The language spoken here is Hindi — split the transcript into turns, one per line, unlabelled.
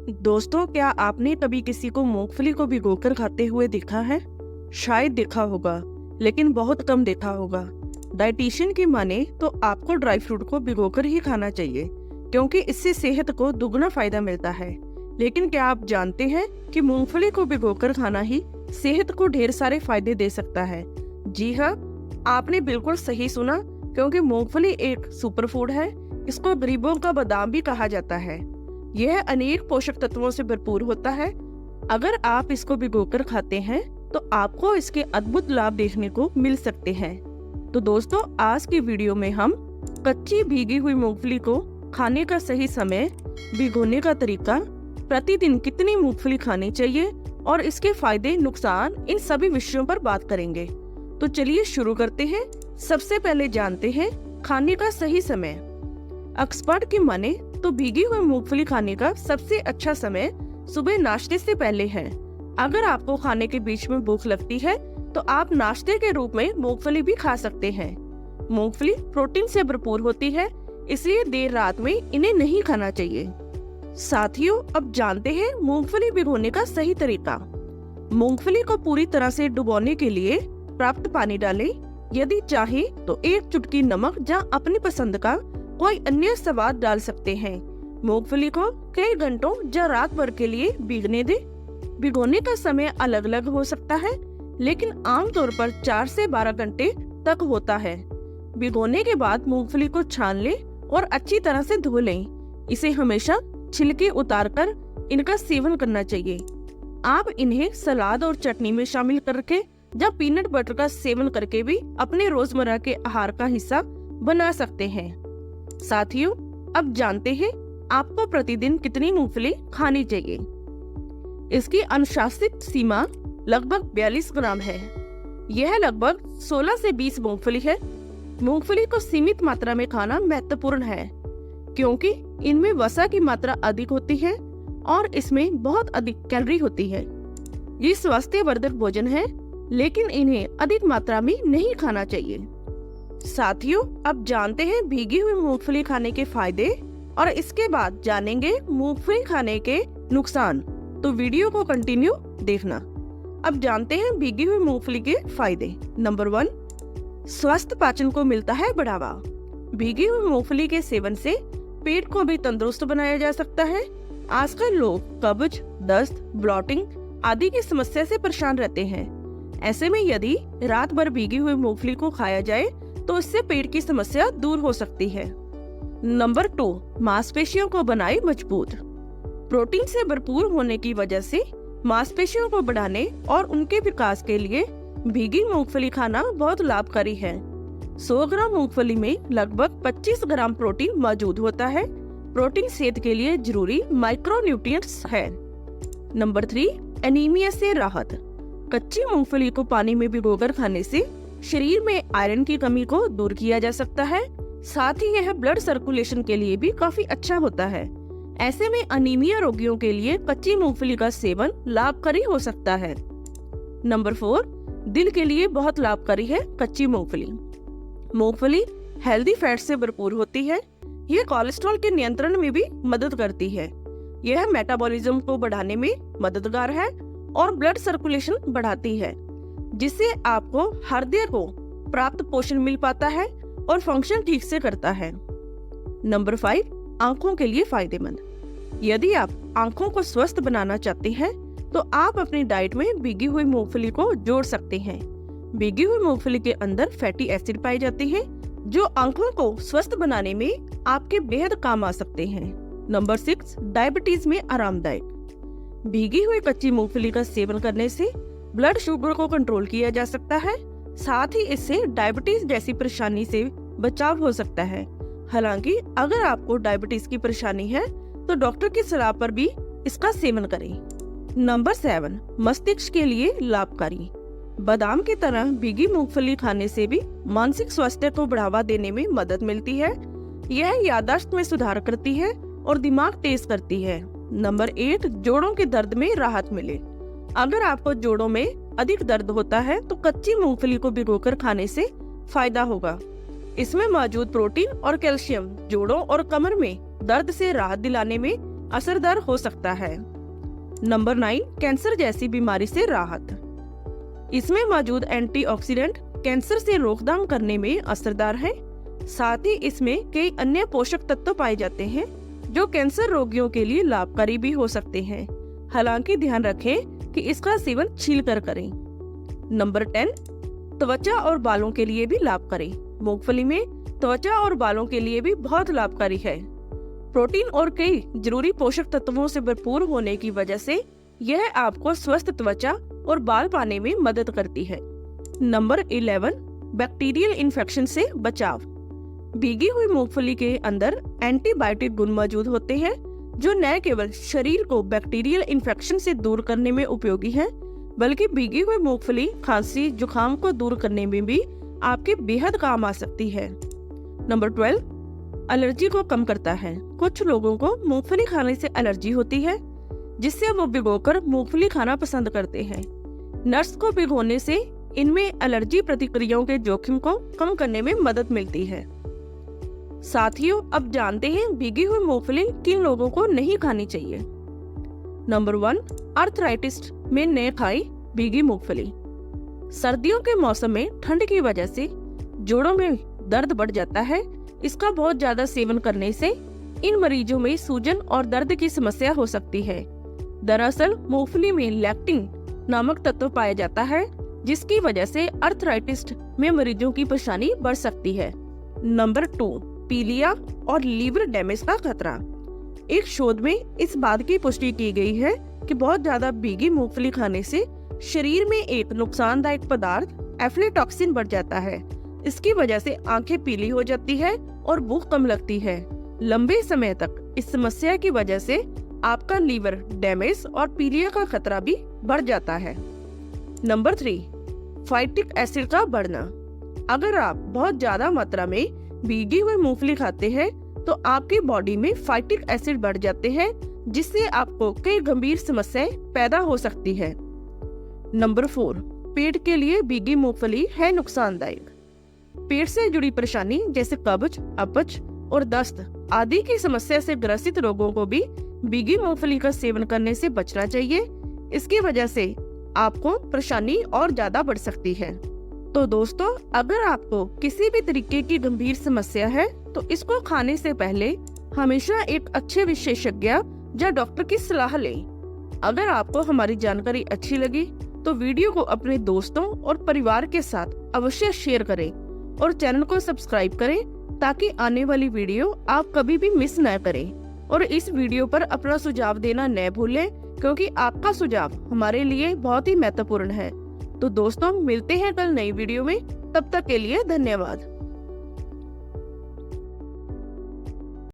दोस्तों, क्या आपने कभी किसी को मूंगफली को भिगोकर खाते हुए देखा है? शायद देखा होगा, लेकिन बहुत कम देखा होगा। डाइटिशियन की माने तो आपको ड्राई फ्रूट को भिगोकर ही खाना चाहिए, क्योंकि इससे सेहत को दुगना फायदा मिलता है। लेकिन क्या आप जानते हैं कि मूंगफली को भिगोकर खाना ही सेहत को ढेर सारे फायदे दे सकता है? जी हाँ, आपने बिल्कुल सही सुना, क्योंकि मूंगफली एक सुपर फूड है। इसको गरीबों का बादाम भी कहा जाता है। यह अनेक पोषक तत्वों से भरपूर होता है। अगर आप इसको भिगोकर खाते हैं तो आपको इसके अद्भुत लाभ देखने को मिल सकते हैं। तो दोस्तों, आज की वीडियो में हम कच्ची भीगी हुई मूंगफली को खाने का सही समय, भिगोने का तरीका, प्रतिदिन कितनी मूंगफली खानी चाहिए और इसके फायदे नुकसान, इन सभी विषयों पर बात करेंगे। तो चलिए शुरू करते हैं। सबसे पहले जानते हैं खाने का सही समय। एक्सपर्ट की माने तो भीगी हुई मूंगफली खाने का सबसे अच्छा समय सुबह नाश्ते से पहले है। अगर आपको खाने के बीच में भूख लगती है तो आप नाश्ते के रूप में मूंगफली भी खा सकते हैं। मूंगफली प्रोटीन से भरपूर होती है, इसलिए देर रात में इन्हें नहीं खाना चाहिए। साथियों, अब जानते हैं मूंगफली भिगोने का सही तरीका। मूंगफली को पूरी तरह से डुबोने के लिए पर्याप्त पानी डालें। यदि चाहे तो एक चुटकी नमक या अपनी पसंद का कोई अन्य स्वाद डाल सकते हैं। मूंगफली को कई घंटों या रात भर के लिए भीगने दें। भिगोने का समय अलग अलग हो सकता है, लेकिन आमतौर पर 4 से 12 घंटे तक होता है। भिगोने के बाद मूंगफली को छान लें और अच्छी तरह से धो लें। इसे हमेशा छिलके उतारकर इनका सेवन करना चाहिए। आप इन्हें सलाद और चटनी में शामिल करके या पीनट बटर का सेवन करके भी अपने रोजमर्रा के आहार का हिस्सा बना सकते हैं। साथियों, अब जानते हैं आपको प्रतिदिन कितनी मूंगफली खानी चाहिए। इसकी अनुशासित सीमा लगभग 42 ग्राम है। यह लगभग 16 से 20 मूंगफली है। मूंगफली को सीमित मात्रा में खाना महत्वपूर्ण है, क्योंकि इनमें वसा की मात्रा अधिक होती है और इसमें बहुत अधिक कैलोरी होती है। ये स्वास्थ्यवर्धक भोजन है, लेकिन इन्हें अधिक मात्रा में नहीं खाना चाहिए। साथियों, अब जानते हैं भीगी हुई मूंगफली खाने के फायदे और इसके बाद जानेंगे मूंगफली खाने के नुकसान। तो वीडियो को कंटिन्यू देखना। अब जानते हैं भीगी हुई मूंगफली के फायदे। नंबर 1, स्वस्थ पाचन को मिलता है बढ़ावा। भीगी हुई मूंगफली के सेवन से पेट को भी तंदुरुस्त बनाया जा सकता है। आजकल लोग कब्ज, दस्त, ब्लॉटिंग आदि की समस्या से परेशान रहते हैं। ऐसे में यदि रात भर भीगी हुई मूंगफली को खाया जाए तो इससे पेट की समस्या दूर हो सकती है। नंबर 2, मांसपेशियों को बनाए मजबूत। प्रोटीन से भरपूर होने की वजह से मांसपेशियों को बढ़ाने और उनके विकास के लिए भीगी मूंगफली खाना बहुत लाभकारी है। 100 ग्राम मूंगफली में लगभग 25 ग्राम प्रोटीन मौजूद होता है। प्रोटीन सेहत के लिए जरूरी माइक्रोन्यूट्रिएंट्स है। नंबर 3, एनीमिया से राहत। कच्ची मूंगफली को पानी में भिगोकर खाने से शरीर में आयरन की कमी को दूर किया जा सकता है। साथ ही यह ब्लड सर्कुलेशन के लिए भी काफी अच्छा होता है। ऐसे में अनीमिया रोगियों के लिए कच्ची मूंगफली का सेवन लाभकारी हो सकता है। नंबर 4, दिल के लिए बहुत लाभकारी है कच्ची मूंगफली। मूंगफली हेल्दी फैट से भरपूर होती है। यह कोलेस्ट्रॉल के नियंत्रण में भी मदद करती है। यह मेटाबॉलिज्म को बढ़ाने में मददगार है और ब्लड सर्कुलेशन बढ़ाती है, जिससे आपको हृदय को प्राप्त पोषण मिल पाता है और फंक्शन ठीक से करता है। नंबर 5, आंखों के लिए फायदेमंद। यदि आप आंखों को स्वस्थ बनाना चाहते हैं तो आप अपनी डाइट में भीगी हुई मूंगफली को जोड़ सकते हैं। भीगी हुई मूंगफली के अंदर फैटी एसिड पाए जाते हैं, जो आंखों को स्वस्थ बनाने में आपके बेहद काम आ सकते हैं। नंबर 6, डायबिटीज में आरामदायक। भीगी हुई कच्ची मूंगफली का सेवन करने से ब्लड शुगर को कंट्रोल किया जा सकता है। साथ ही इससे डायबिटीज जैसी परेशानी से बचाव हो सकता है। हालांकि अगर आपको डायबिटीज की परेशानी है तो डॉक्टर की सलाह पर भी इसका सेवन करें। नंबर 7, मस्तिष्क के लिए लाभकारी। बादाम की तरह भीगी मूंगफली खाने से भी मानसिक स्वास्थ्य को बढ़ावा देने में मदद मिलती है। यह याददाश्त में सुधार करती है और दिमाग तेज करती है। नंबर 8, जोड़ों के दर्द में राहत मिले। अगर आपको जोड़ों में अधिक दर्द होता है तो कच्ची मूंगफली को भिगोकर खाने से फायदा होगा। इसमें मौजूद प्रोटीन और कैल्शियम जोड़ों और कमर में दर्द से राहत दिलाने में असरदार हो सकता है। नंबर 9, कैंसर जैसी बीमारी से राहत। इसमें मौजूद एंटीऑक्सीडेंट कैंसर से रोकथाम करने में असरदार है। साथ ही इसमें कई अन्य पोषक तत्व पाए जाते हैं जो कैंसर रोगियों के लिए लाभकारी भी हो सकते हैं। हालांकि ध्यान रखें कि इसका सेवन छीलकर करें। नंबर 10, त्वचा और बालों के लिए भी लाभकारी। मूंगफली में त्वचा और बालों के लिए भी बहुत लाभकारी है। प्रोटीन और कई जरूरी पोषक तत्वों से भरपूर होने की वजह से यह आपको स्वस्थ त्वचा और बाल पाने में मदद करती है। नंबर 11, बैक्टीरियल इन्फेक्शन से बचाव। भीगी हुई मूंगफली के अंदर एंटीबायोटिक गुण मौजूद होते हैं जो न केवल शरीर को बैक्टीरियल इन्फेक्शन से दूर करने में उपयोगी है, बल्कि भीगी हुई मूंगफली खांसी जुकाम को दूर करने में भी आपके बेहद काम आ सकती है। नंबर 12, एलर्जी को कम करता है। कुछ लोगों को मूंगफली खाने से एलर्जी होती है, जिससे वो भिगोकर मूंगफली खाना पसंद करते हैं। नट्स को भिगोने से इनमें एलर्जी प्रतिक्रियाओं के जोखिम को कम करने में मदद मिलती है। साथियों, अब जानते हैं भीगी हुई मूंगफली किन लोगों को नहीं खानी चाहिए। नंबर 1, आर्थराइटिस में न खाई भीगी मूंगफली। सर्दियों के मौसम में ठंड की वजह से जोड़ों में दर्द बढ़ जाता है। इसका बहुत ज्यादा सेवन करने से इन मरीजों में सूजन और दर्द की समस्या हो सकती है। दरअसल मूंगफली में लैक्टिन नामक तत्व पाया जाता है, जिसकी वजह से आर्थराइटिस में मरीजों की परेशानी बढ़ सकती है। नंबर 2, पीलिया और लीवर डैमेज का खतरा। एक शोध में इस बात की पुष्टि की गई है कि बहुत ज्यादा भीगी मूंगफली खाने से शरीर में एक नुकसानदायक पदार्थ एफ्लेटॉक्सिन बढ़ जाता है। इसकी वजह से आंखें पीली हो जाती है और भूख कम लगती है। लंबे समय तक इस समस्या की वजह से आपका लीवर डैमेज और पीलिया का खतरा भी बढ़ जाता है। नंबर 3, फाइटिक एसिड का बढ़ना। अगर आप बहुत ज्यादा मात्रा में भीगी हुई मूंगफली खाते हैं तो आपकी बॉडी में फाइटिक एसिड बढ़ जाते हैं, जिससे आपको कई गंभीर समस्याएं पैदा हो सकती है। नंबर 4, पेट के लिए भीगी मूंगफली है नुकसानदायक। पेट से जुड़ी परेशानी जैसे कब्ज, अपच और दस्त आदि की समस्या से ग्रसित लोगों को भी भीगी मूंगफली का सेवन करने से बचना चाहिए। इसकी वजह से आपको परेशानी और ज्यादा बढ़ सकती है। तो दोस्तों, अगर आपको किसी भी तरीके की गंभीर समस्या है तो इसको खाने से पहले हमेशा एक अच्छे विशेषज्ञ या डॉक्टर की सलाह लें। अगर आपको हमारी जानकारी अच्छी लगी तो वीडियो को अपने दोस्तों और परिवार के साथ अवश्य शेयर करें और चैनल को सब्सक्राइब करें ताकि आने वाली वीडियो आप कभी भी मिस न करें। और इस वीडियो पर अपना सुझाव देना न भूलें, क्योंकि आपका सुझाव हमारे लिए बहुत ही महत्वपूर्ण है। तो दोस्तों, मिलते हैं कल नई वीडियो में। तब तक के लिए धन्यवाद।